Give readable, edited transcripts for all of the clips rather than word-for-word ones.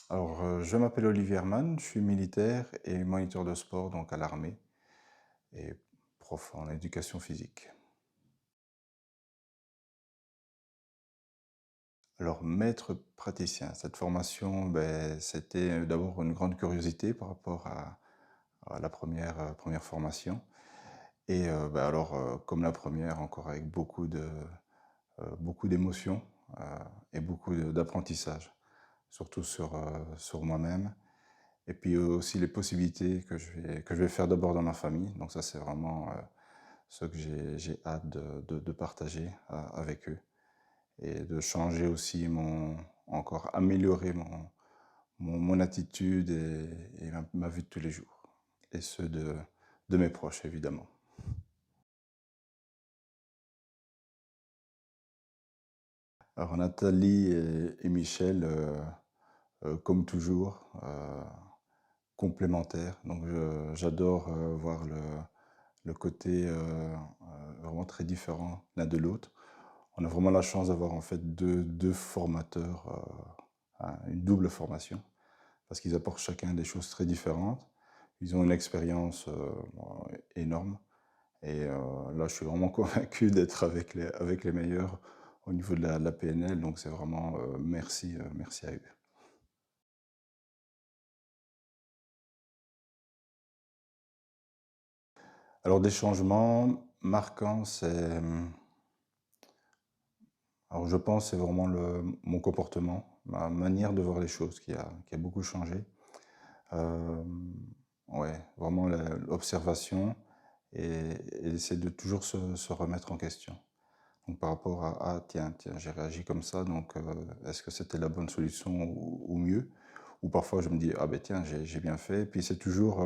Alors, je m'appelle Olivier Herman, je suis militaire et moniteur de sport donc à l'armée et prof en éducation physique. Alors, maître praticien, cette formation, c'était d'abord une grande curiosité par rapport à la première formation et comme la première, encore avec beaucoup d'émotions, heu et beaucoup d'apprentissage, surtout sur moi-même. Et puis aussi les possibilités que je vais faire d'abord dans ma famille. Donc ça, c'est vraiment ce que j'ai hâte de partager avec eux et de changer aussi encore améliorer mon attitude et ma vie de tous les jours. Et ceux de mes proches, évidemment. Alors Nathalie et Michel, comme toujours, complémentaires. Donc j'adore voir le côté vraiment très différent l'un de l'autre. On a vraiment la chance d'avoir en fait deux formateurs, une double formation, parce qu'ils apportent chacun des choses très différentes. Ils ont une expérience bon, énorme. Et là, je suis vraiment convaincu d'être avec les meilleurs au niveau de la PNL. Donc c'est vraiment merci à eux. Alors des changements marquants, alors je pense, c'est vraiment mon comportement, ma manière de voir les choses qui a beaucoup changé. Ouais, vraiment l'observation et essayer de toujours se remettre en question. Donc par rapport à: «Ah tiens, j'ai réagi comme ça, donc est-ce que c'était la bonne solution ou mieux?» Ou parfois je me dis: «Ah ben tiens, j'ai bien fait». Puis c'est toujours,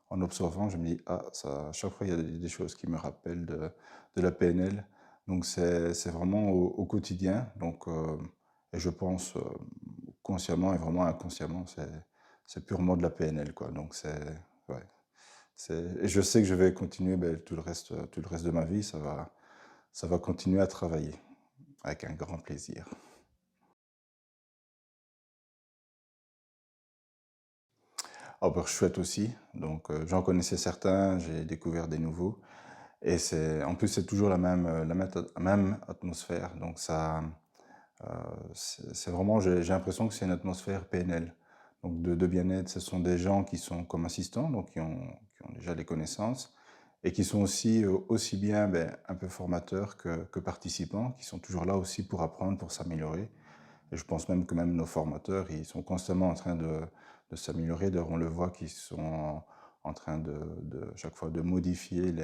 en observant, je me dis: «Ah ça», à chaque fois il y a des choses qui me rappellent de la PNL. Donc c'est vraiment au quotidien, donc et je pense, consciemment et vraiment inconsciemment, c'est purement de la PNL, quoi. Donc ouais, et je sais que je vais continuer, tout le reste de ma vie, ça va continuer à travailler avec un grand plaisir. Ah bah, chouette aussi, donc j'en connaissais certains, j'ai découvert des nouveaux et en plus, c'est toujours la même atmosphère, donc ça, c'est vraiment, j'ai l'impression que c'est une atmosphère PNL, donc de bien-être. Ce sont des gens qui sont comme assistants, donc qui ont déjà les connaissances et qui sont aussi bien, un peu formateurs que participants, qui sont toujours là aussi pour apprendre, pour s'améliorer. Et je pense même que même nos formateurs, ils sont constamment en train de s'améliorer. D'ailleurs, on le voit qu'ils sont en train chaque fois de modifier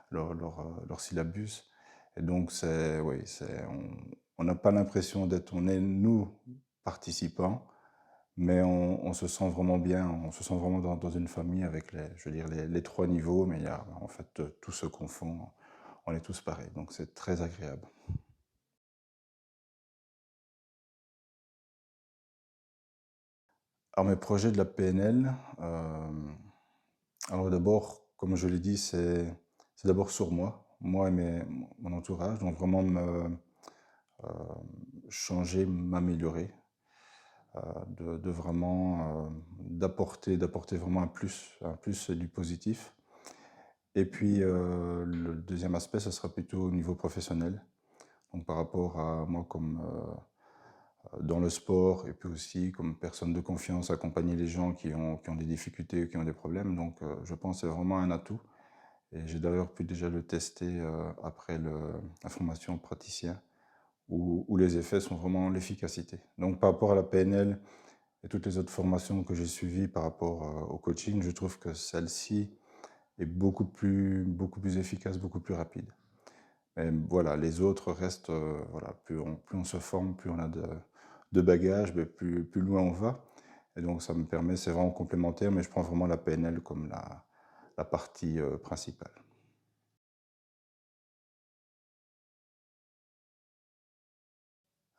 leur syllabus. Et donc, oui, on n'a pas l'impression on est nous, participants, mais on se sent vraiment bien, on se sent vraiment dans une famille avec je veux dire, les trois niveaux, mais il y a, en fait, tout se confond, on est tous pareils, donc c'est très agréable. Alors mes projets de la PNL, alors d'abord, comme je l'ai dit, c'est d'abord sur moi et mon entourage, donc vraiment changer, m'améliorer, de vraiment, d'apporter vraiment un plus du positif. Et puis, le deuxième aspect, ça sera plutôt au niveau professionnel. Donc par rapport à moi comme, dans le sport et puis aussi comme personne de confiance, accompagner les gens qui ont des difficultés ou qui ont des problèmes. Donc je pense que c'est vraiment un atout et j'ai d'ailleurs pu déjà le tester, après la formation praticien où les effets sont vraiment l'efficacité. Donc par rapport à la PNL et toutes les autres formations que j'ai suivies par rapport, au coaching, je trouve que celle-ci est beaucoup plus efficace, beaucoup plus rapide. Mais voilà, les autres restent, voilà, plus on se forme, plus on a de bagages, plus loin on va. Et donc ça me permet, c'est vraiment complémentaire, mais je prends vraiment la PNL comme la partie, principale.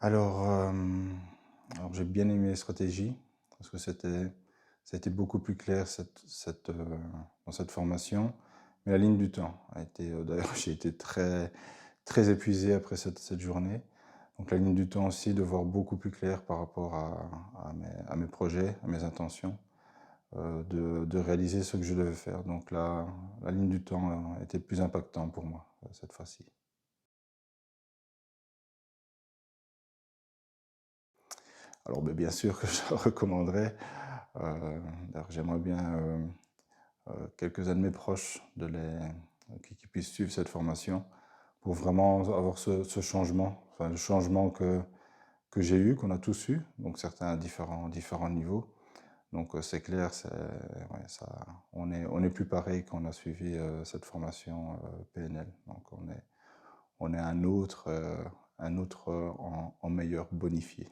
Alors, alors j'ai bien aimé les stratégies, parce que ça a été beaucoup plus clair dans cette formation. Mais la ligne du temps a été, d'ailleurs j'ai été très, très épuisé après cette journée. Donc la ligne du temps aussi, de voir beaucoup plus clair par rapport à mes projets, à mes intentions, de réaliser ce que je devais faire. Donc là, la ligne du temps était plus impactante pour moi cette fois-ci. Alors ben, bien sûr que je le recommanderais. D'ailleurs, j'aimerais bien quelques-uns de mes proches qui puissent suivre cette formation pour vraiment avoir ce changement, enfin le changement que j'ai eu, qu'on a tous eu, donc certains à différents niveaux. Donc c'est clair, ouais, on est plus pareil quand on a suivi cette formation PNL. Donc on est un autre en meilleur bonifié.